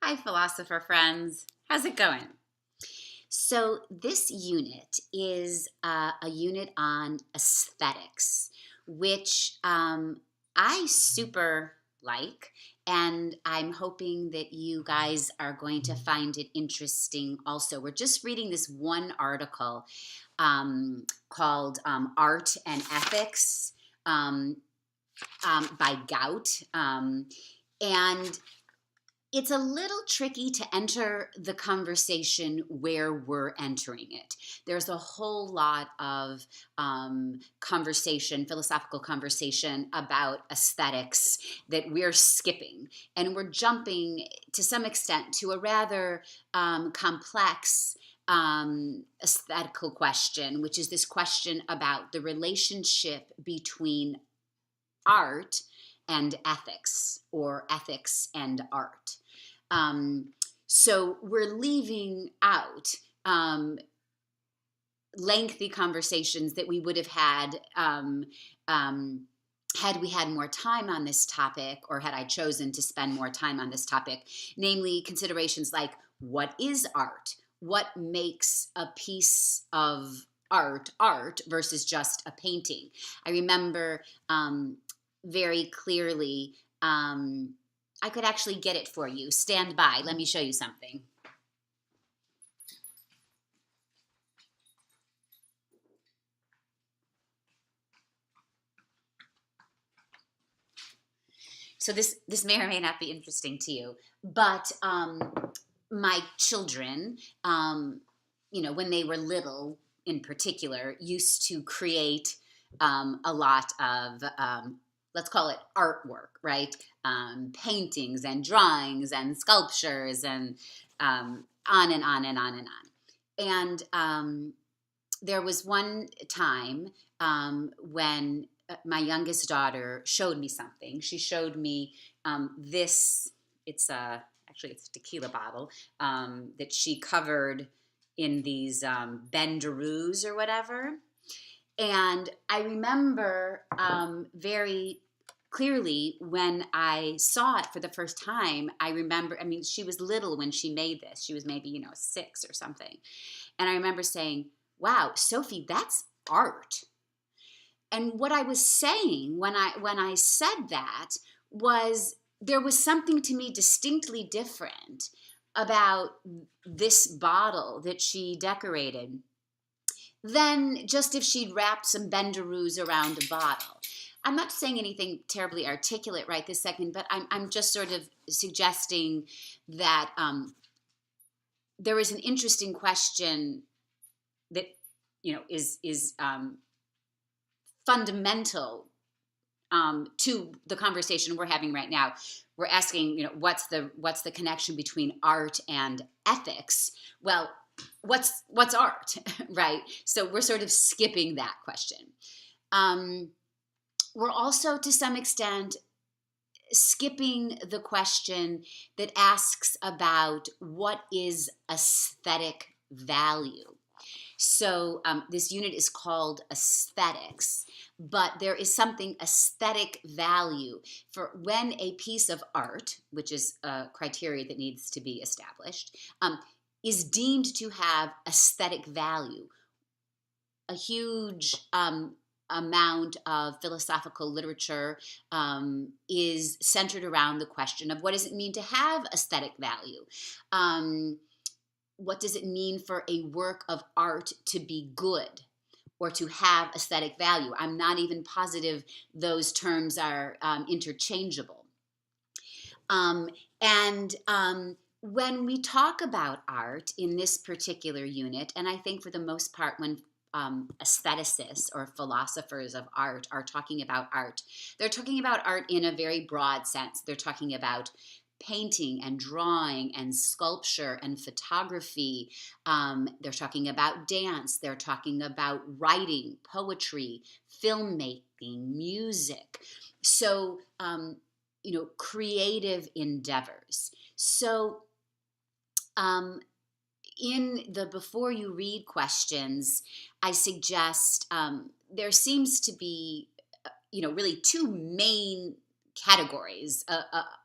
Hi, philosopher friends. How's it going? So, this unit is a unit on aesthetics, which I super like, and I'm hoping that you guys are going to find it interesting also. We're just reading this one article called Art and Ethics um, by Gaut. And it's a little tricky to enter the conversation where we're entering it. There's a whole lot of conversation, philosophical conversation about aesthetics that we're skipping. And we're jumping to some extent to a rather complex aesthetical question, which is this question about the relationship between art and ethics, or ethics and art. So we're leaving out lengthy conversations that we would have had had we had more time on this topic, or had I chosen to spend more time on this topic, namely considerations like, what is art? What makes a piece of art versus just a painting? I remember very clearly. I could actually get it for you. Stand by. Let me show you something. So this may or may not be interesting to you, but my children, when they were little, in particular, used to create a lot of let's call it artwork, right? Paintings and drawings and sculptures and on and on and on and on. And there was one time when my youngest daughter showed me something. She showed me this. Actually it's a tequila bottle that she covered in these bendaroos or whatever. And I remember very clearly when I saw it for the first time. She was little when she made this. She was maybe 6 or something. And I remember saying, wow, Sophie, that's art. And what I was saying when I said that was, there was something to me distinctly different about this bottle that she decorated than just if she'd wrapped some bendaroos around a bottle. I'm not saying anything terribly articulate right this second, but I'm just sort of suggesting that there is an interesting question that is fundamental to the conversation we're having right now. We're asking, what's the connection between art and ethics? Well, what's art, right? So we're sort of skipping that question. We're also, to some extent, skipping the question that asks about what is aesthetic value. So this unit is called aesthetics, but there is something aesthetic value for when a piece of art, which is a criteria that needs to be established, is deemed to have aesthetic value. A huge amount of philosophical literature is centered around the question of, what does it mean to have aesthetic value? What does it mean for a work of art to be good or to have aesthetic value? I'm not even positive those terms are interchangeable. When we talk about art in this particular unit, and I think for the most part when aestheticists or philosophers of art are talking about art, they're talking about art in a very broad sense. They're talking about painting and drawing and sculpture and photography. They're talking about dance. They're talking about writing, poetry, filmmaking, music. So, creative endeavors. So, in the before you read questions, I suggest there seems to be, really two main categories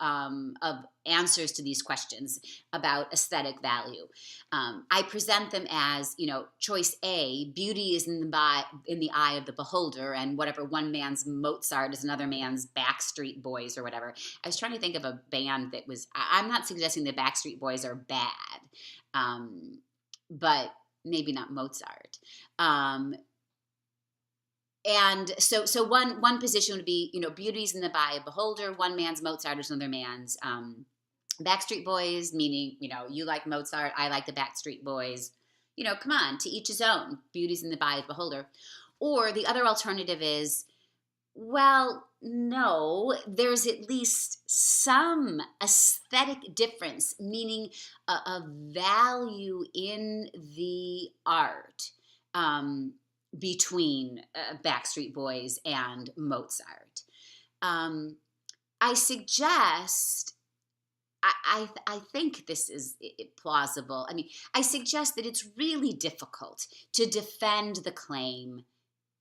of answers to these questions about aesthetic value. I present them as, choice A, beauty is in the eye of the beholder, and whatever one man's Mozart is another man's Backstreet Boys or whatever. I was trying to think of a band that was, I'm not suggesting the Backstreet Boys are bad, but maybe not Mozart. And so one position would be, beauty's in the eye of the beholder. One man's Mozart is another man's Backstreet Boys, meaning, you like Mozart, I like the Backstreet Boys. Come on, to each his own. Beauty's in the eye of the beholder. Or the other alternative is, well, no, there's at least some aesthetic difference, meaning a value in the art. Between Backstreet Boys and Mozart. I suggest, I think this is plausible. I mean, I suggest that it's really difficult to defend the claim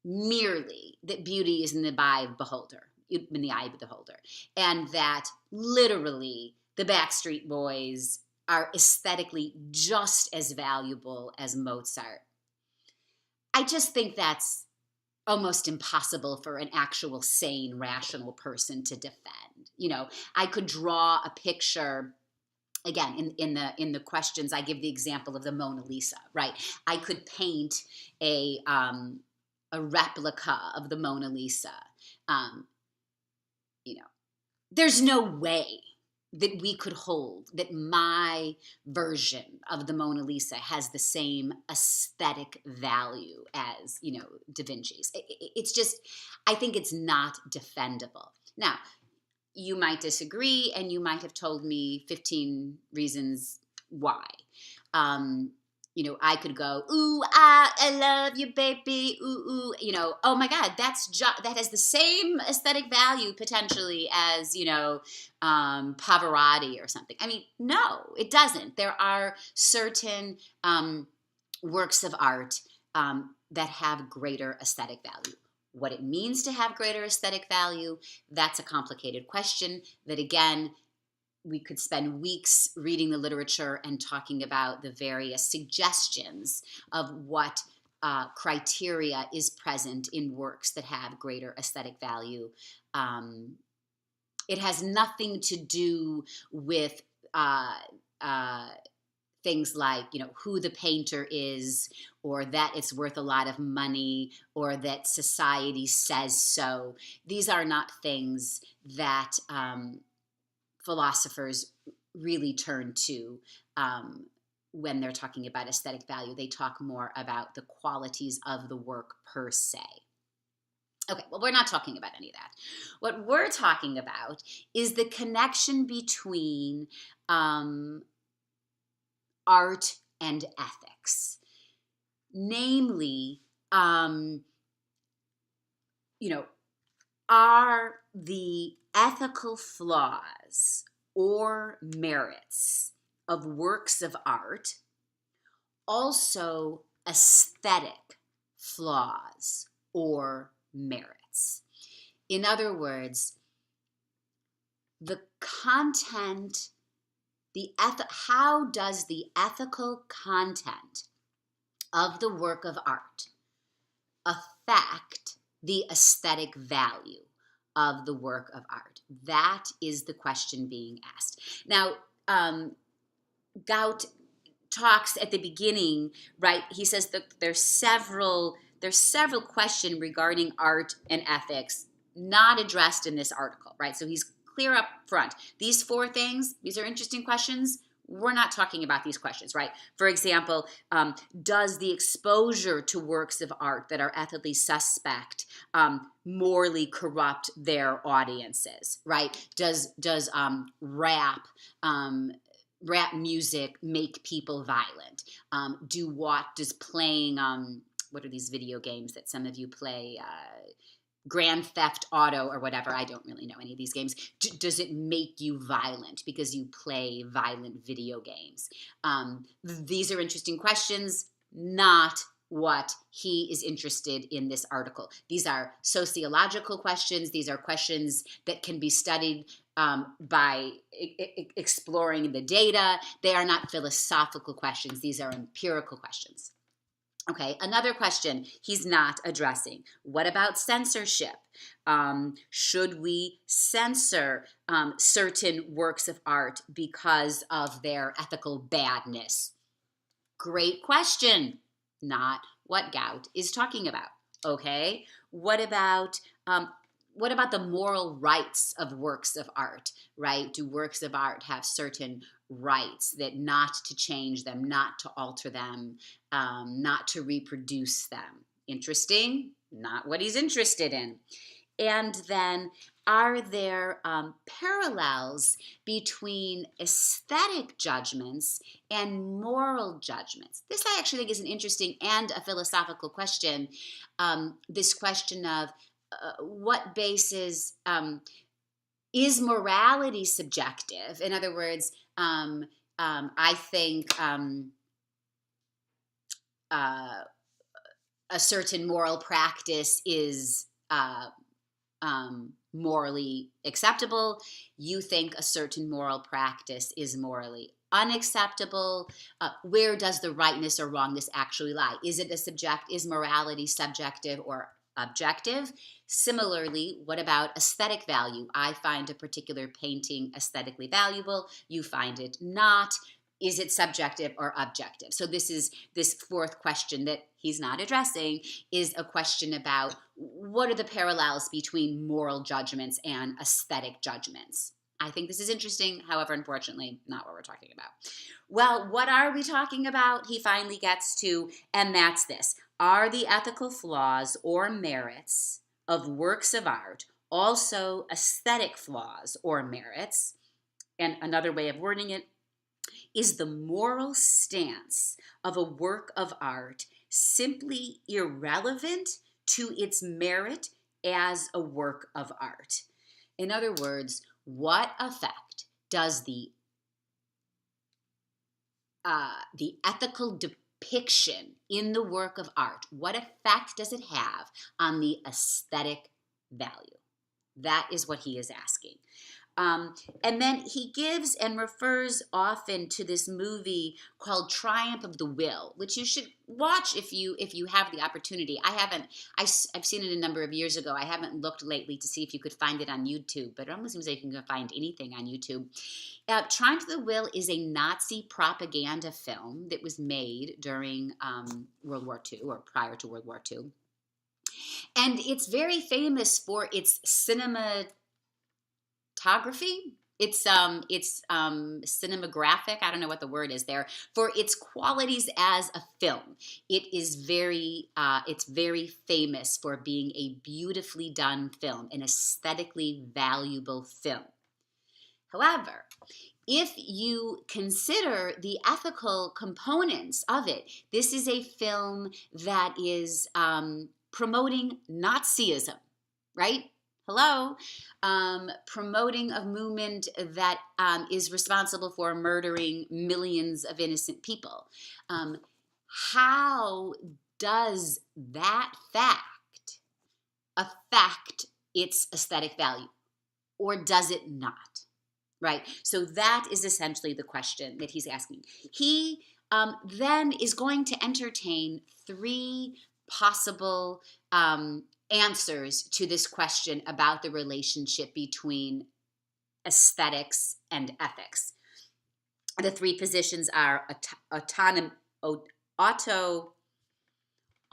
merely that beauty is in the eye of the beholder, and that literally the Backstreet Boys are aesthetically just as valuable as Mozart. I just think that's almost impossible for an actual sane, rational person to defend. I could draw a picture. Again, in the questions, I give the example of the Mona Lisa, right? I could paint a replica of the Mona Lisa. There's no way that we could hold that my version of the Mona Lisa has the same aesthetic value as, Da Vinci's. It's just, I think it's not defendable. Now, you might disagree, and you might have told me 15 reasons why. I could go, ooh, I love you, baby, ooh, oh my God, that has the same aesthetic value potentially as, Pavarotti or something. I mean, no, it doesn't. There are certain works of art that have greater aesthetic value. What it means to have greater aesthetic value, that's a complicated question that, again, we could spend weeks reading the literature and talking about the various suggestions of what criteria is present in works that have greater aesthetic value. It has nothing to do with things like, who the painter is, or that it's worth a lot of money, or that society says so. These are not things that philosophers really turn to when they're talking about aesthetic value. They talk more about the qualities of the work per se. Okay, well, we're not talking about any of that. What we're talking about is the connection between art and ethics. Namely, are the ethical flaws or merits of works of art also aesthetic flaws or merits? In other words, the content, how does the ethical content of the work of art affect the aesthetic value of the work of art? That is the question being asked. Now, Gaut talks at the beginning, right? He says that there's several questions regarding art and ethics not addressed in this article, right? So he's clear up front. These 4 things, these are interesting questions. We're not talking about these questions, right? For example, does the exposure to works of art that are ethically suspect morally corrupt their audiences, right? Does rap music make people violent? Does playing what are these video games that some of you play? Grand Theft Auto or whatever. I don't really know any of these games. Does it make you violent because you play violent video games? These are interesting questions, not what he is interested in this article. These are sociological questions. These are questions that can be studied by exploring the data. They are not philosophical questions. These are empirical questions. Okay, another question he's not addressing. What about censorship? Should we censor certain works of art because of their ethical badness? Great question. Not what Gaut is talking about. Okay, what about the moral rights of works of art, right? Do works of art have certain rights that not to change them, not to alter them, not to reproduce them? Interesting. Not what he's interested in. And then, are there parallels between aesthetic judgments and moral judgments? This I actually think is an interesting and a philosophical question. This question of what basis is morality subjective? In other words, I think a certain moral practice is morally acceptable. You think a certain moral practice is morally unacceptable. Where does the rightness or wrongness actually lie? Is morality subjective or objective? Similarly, what about aesthetic value? I find a particular painting aesthetically valuable. You find it not. Is it subjective or objective? So this fourth question that he's not addressing is a question about what are the parallels between moral judgments and aesthetic judgments. I think this is interesting. However, unfortunately, not what we're talking about. Well, what are we talking about? He finally gets to, and that's this. Are the ethical flaws or merits of works of art also aesthetic flaws or merits? And another way of wording it, is the moral stance of a work of art simply irrelevant to its merit as a work of art? In other words, what effect does the ethical depiction in the work of art, what effect does it have on the aesthetic value? That is what he is asking. And then he gives and refers often to this movie called Triumph of the Will, which you should watch if you have the opportunity. I've seen it a number of years ago. I haven't looked lately to see if you could find it on YouTube, but it almost seems like you can find anything on YouTube. Triumph of the Will is a Nazi propaganda film that was made during World War II or prior to World War II. And it's very famous for its cinematography. It's cinematographic. I don't know what the word is there, for its qualities as a film. It's very famous for being a beautifully done film, an aesthetically valuable film. However, if you consider the ethical components of it, this is a film that is promoting Nazism, right? Hello, promoting a movement that is responsible for murdering millions of innocent people. How does that fact affect its aesthetic value, or does it not? Right? So that is essentially the question that he's asking. He then is going to entertain three possible answers to this question about the relationship between aesthetics and ethics. The three positions are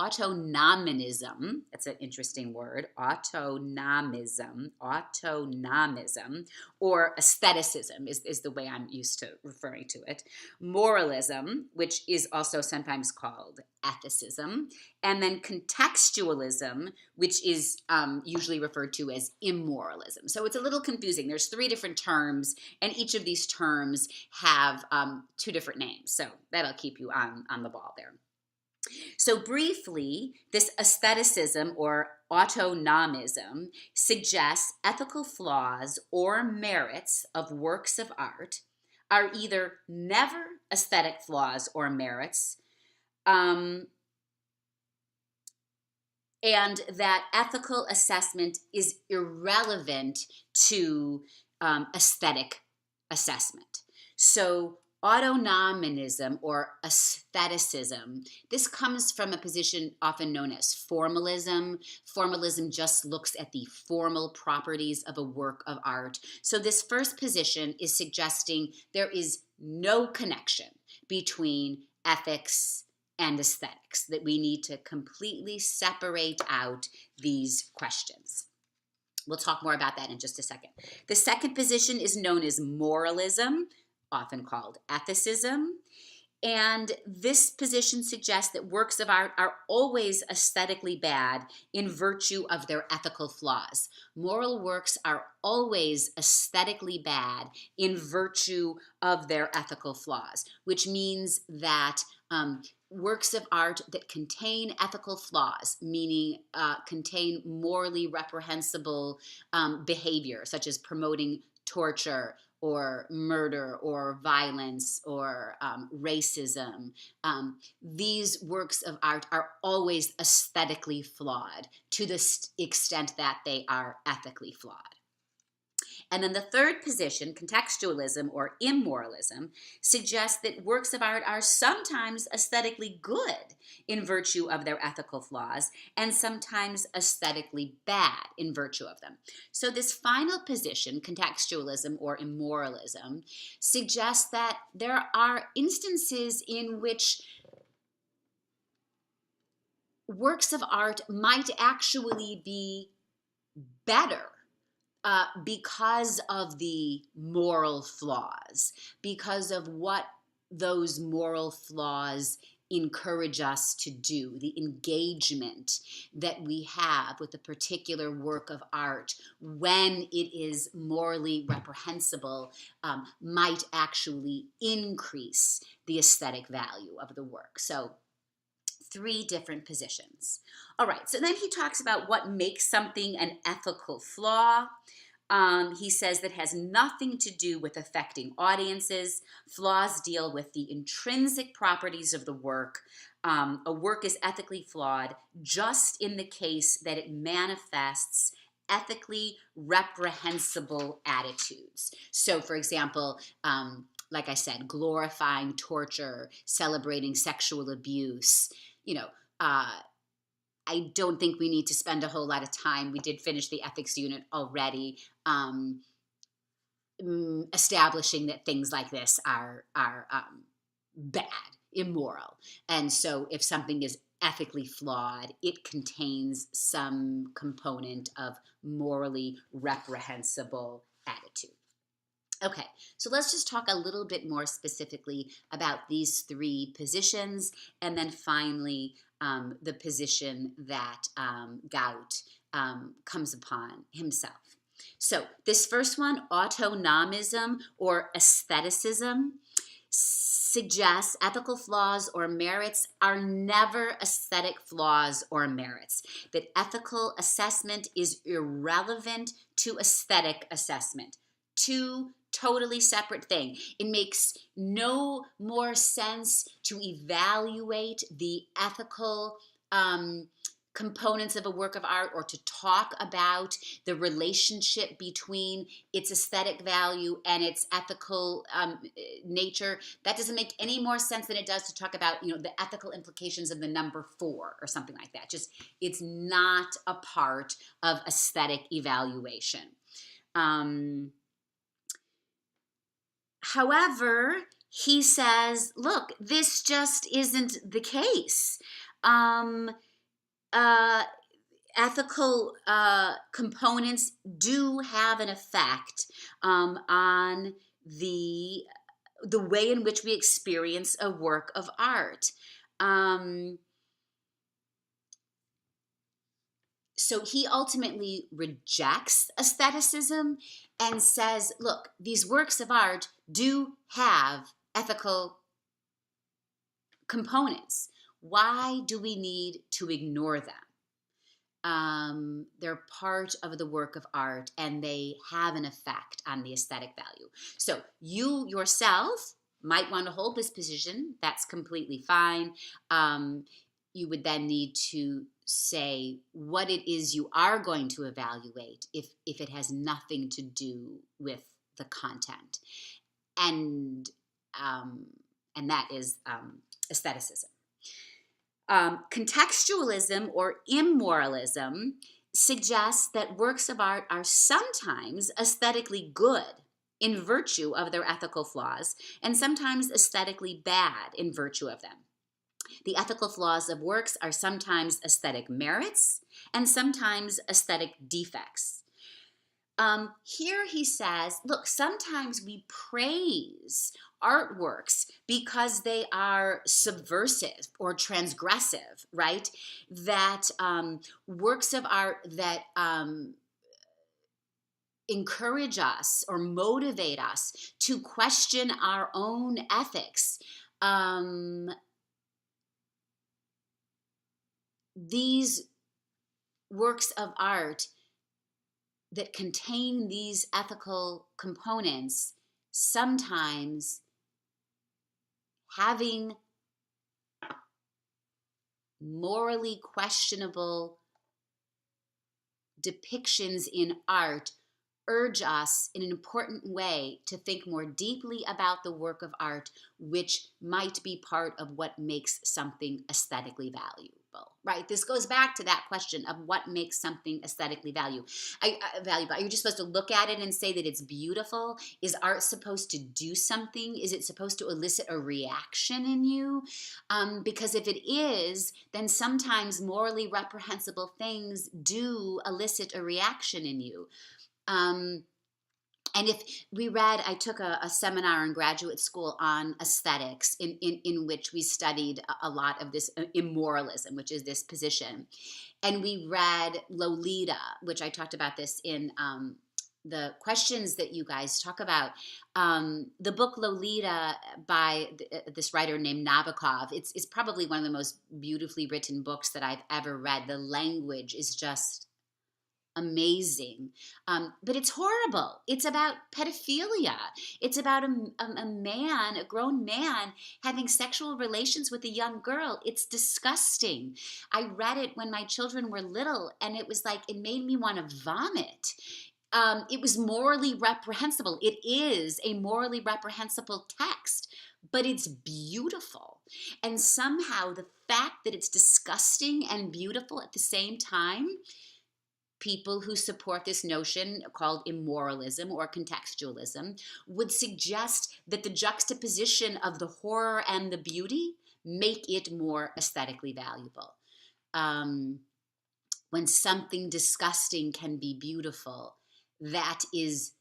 autonomism, that's an interesting word, autonomism, or aestheticism is the way I'm used to referring to it. Moralism, which is also sometimes called ethicism, and then contextualism, which is usually referred to as immoralism. So it's a little confusing. There's three different terms, and each of these terms have two different names. So that'll keep you on the ball there. So briefly, this aestheticism or autonomism suggests ethical flaws or merits of works of art are either never aesthetic flaws or merits, and that ethical assessment is irrelevant to aesthetic assessment. So autonomism or aestheticism, this comes from a position often known as formalism. Formalism just looks at the formal properties of a work of art. So this first position is suggesting there is no connection between ethics and aesthetics, that we need to completely separate out these questions. We'll talk more about that in just a second. The second position is known as moralism, often called ethicism. And this position suggests that works of art are always aesthetically bad in virtue of their ethical flaws. Moral works are always aesthetically bad in virtue of their ethical flaws, which means that works of art that contain ethical flaws, meaning contain morally reprehensible behavior, such as promoting torture or murder or violence or racism. These works of art are always aesthetically flawed to the extent that they are ethically flawed. And then the third position, contextualism or immoralism, suggests that works of art are sometimes aesthetically good in virtue of their ethical flaws and sometimes aesthetically bad in virtue of them. So this final position, contextualism or immoralism, suggests that there are instances in which works of art might actually be better because of the moral flaws, because of what those moral flaws encourage us to do, the engagement that we have with a particular work of art when it is morally reprehensible might actually increase the aesthetic value of the work. So 3 different positions. All right, so then he talks about what makes something an ethical flaw. He says that has nothing to do with affecting audiences. Flaws deal with the intrinsic properties of the work. A work is ethically flawed just in the case that it manifests ethically reprehensible attitudes. So, for example, like I said, glorifying torture, celebrating sexual abuse. I don't think we need to spend a whole lot of time. We did finish the ethics unit already, establishing that things like this are bad, immoral. And so if something is ethically flawed, it contains some component of morally reprehensible attitude. Okay, so let's just talk a little bit more specifically about these 3 positions, and then finally the position that Gaut comes upon himself. So this first one, autonomism or aestheticism, suggests ethical flaws or merits are never aesthetic flaws or merits, that ethical assessment is irrelevant to aesthetic assessment. 2 totally separate thing. It makes no more sense to evaluate the ethical components of a work of art or to talk about the relationship between its aesthetic value and its ethical nature. That doesn't make any more sense than it does to talk about, the ethical implications of the number 4 or something like that. Just, it's not a part of aesthetic evaluation. However, he says, look, this just isn't the case. Ethical components do have an effect on the way in which we experience a work of art. So he ultimately rejects aestheticism and says, look, these works of art do have ethical components. Why do we need to ignore them? They're part of the work of art and they have an effect on the aesthetic value. So you yourself might want to hold this position. That's completely fine. You would then need to say what it is you are going to evaluate if it has nothing to do with the content, and um, and that is aestheticism. Contextualism or immoralism suggests that works of art are sometimes aesthetically good in virtue of their ethical flaws, and sometimes aesthetically bad in virtue of them. The ethical flaws of works are sometimes aesthetic merits and sometimes aesthetic defects. Here he says, look, sometimes we praise artworks because they are subversive or transgressive, right? That works of art that encourage us or motivate us to question our own ethics. These works of art that contain these ethical components, sometimes having morally questionable depictions in art, urge us in an important way to think more deeply about the work of art, which might be part of what makes something aesthetically valuable, right? This goes back to that question of what makes something aesthetically valuable. Are you just supposed to look at it and say that it's beautiful? Is art supposed to do something? Is it supposed to elicit a reaction in you? Because if it is, then sometimes morally reprehensible things do elicit a reaction in you. And if we read, I took a seminar in graduate school on aesthetics in which we studied a lot of this immoralism, which is this position. And we read Lolita, which I talked about this in the questions that you guys talk about. The book Lolita by this writer named Nabokov, it's probably one of the most beautifully written books that I've ever read. The language is just amazing, but it's horrible. It's about pedophilia. It's about a man, a grown man, having sexual relations with a young girl. It's disgusting. I read it when my children were little, and it was like, it made me want to vomit. It was morally reprehensible. It is a morally reprehensible text, but it's beautiful. And somehow the fact that it's disgusting and beautiful at the same time, people who support this notion called immoralism or contextualism would suggest that the juxtaposition of the horror and the beauty make it more aesthetically valuable. When something disgusting can be beautiful, that is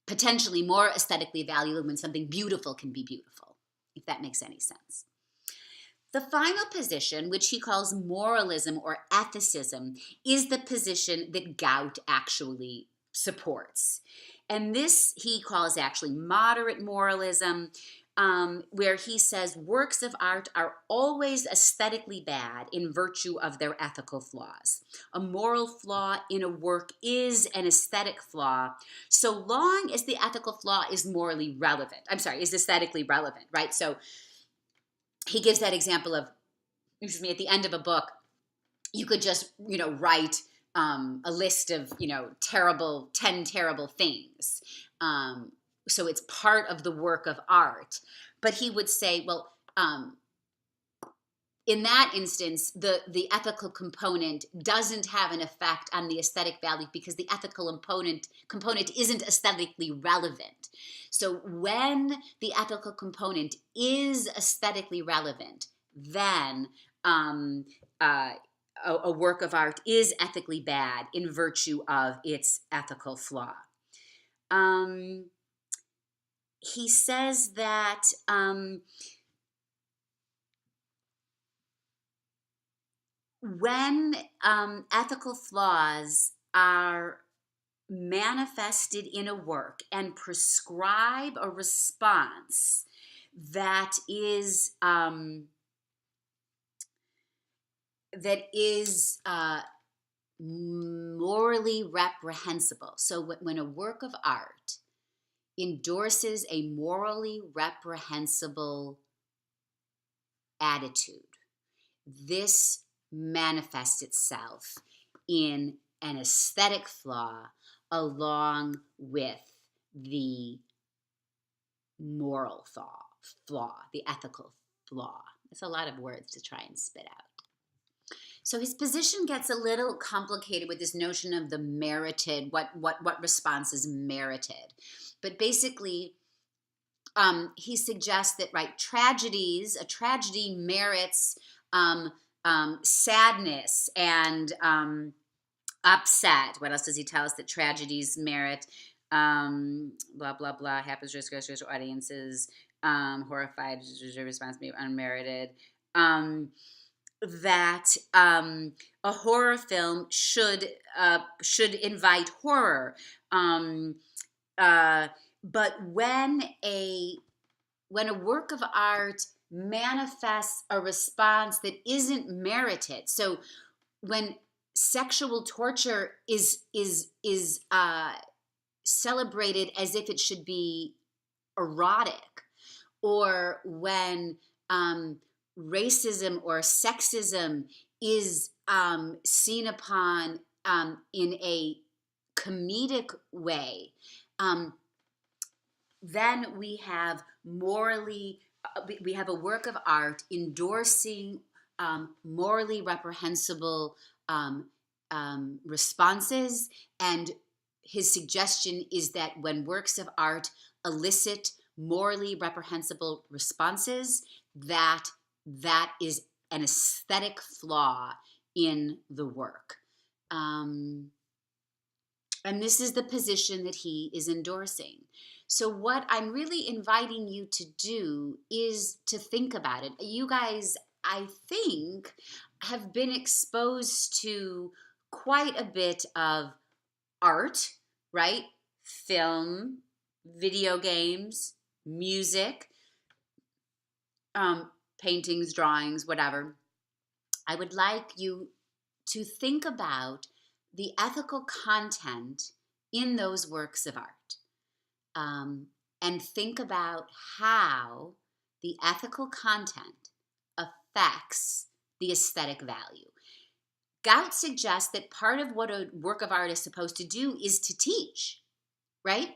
potentially more aesthetically valuable when something beautiful can be beautiful, if that makes any sense. The final position, which he calls moralism or ethicism, is the position that Gaut actually supports. And this he calls actually moderate moralism, where he says works of art are always aesthetically bad in virtue of their ethical flaws. A moral flaw in a work is an aesthetic flaw, so long as the ethical flaw is is aesthetically relevant, right? So he gives that example of, at the end of a book, you could just, write a list of, 10 terrible things. So it's part of the work of art. But he would say, well, in that instance, the ethical component doesn't have an effect on the aesthetic value because the ethical component isn't aesthetically relevant. So when the ethical component is aesthetically relevant, then a work of art is ethically bad in virtue of its ethical flaw. He says that when ethical flaws are manifested in a work and prescribe a response that is morally reprehensible. So when a work of art endorses a morally reprehensible attitude, this manifests itself in an aesthetic flaw along with the moral flaw, the ethical flaw. It's a lot of words to try and spit out. So his position gets a little complicated with this notion of the merited, what response is merited. But basically, he suggests that, right, a tragedy merits sadness and upset. What else does he tell us? That tragedies merit blah, blah, blah, happens to audiences, horrified, response may be unmerited. That a horror film should invite horror. But when a work of art manifests a response that isn't merited, so when sexual torture is celebrated as if it should be erotic, or when racism or sexism is seen upon in a comedic way, then we have we have a work of art endorsing morally reprehensible responses. And his suggestion is that when works of art elicit morally reprehensible responses, that is an aesthetic flaw in the work. And this is the position that he is endorsing. So what I'm really inviting you to do is to think about it. You guys, I think, have been exposed to quite a bit of art, right? Film, video games, music, paintings, drawings, whatever. I would like you to think about the ethical content in those works of art, and think about how the ethical content affects the aesthetic value. Gaut suggests that part of what a work of art is supposed to do is to teach, right?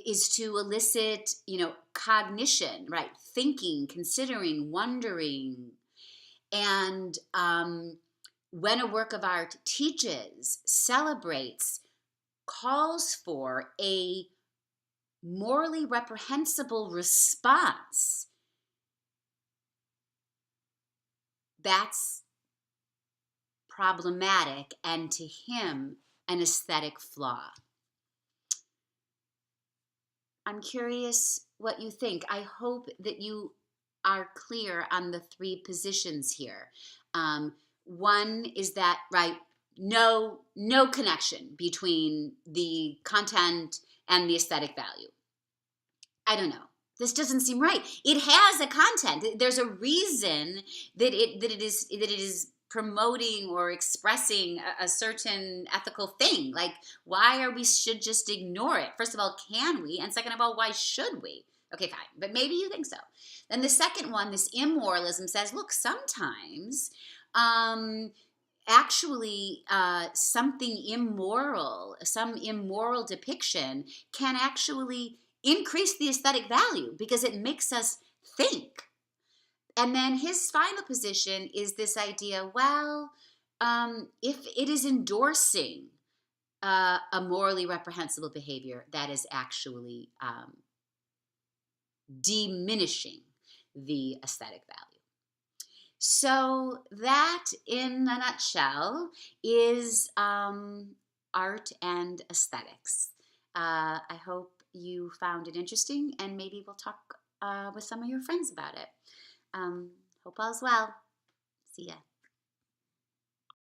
Is to elicit, cognition, right? Thinking, considering, wondering. And when a work of art teaches, celebrates, calls for a morally reprehensible response, that's problematic, and to him, an aesthetic flaw. I'm curious what you think. I hope that you are clear on the three positions here. One is that, right, no connection between the content and the aesthetic value. I don't know. This doesn't seem right. It has a content. There's a reason that it is promoting or expressing a certain ethical thing. Like, why should just ignore it? First of all, can we? And second of all, why should we? Okay, fine. But maybe you think so. Then the second one, this immoralism, says, look, sometimes actually something immoral, some immoral depiction can actually increase the aesthetic value because it makes us think. And then his final position is this idea, well, if it is endorsing a morally reprehensible behavior, that is actually diminishing the aesthetic value. So that, in a nutshell, is art and aesthetics. I hope you found it interesting, and maybe we'll talk with some of your friends about it. Hope all's well. See ya.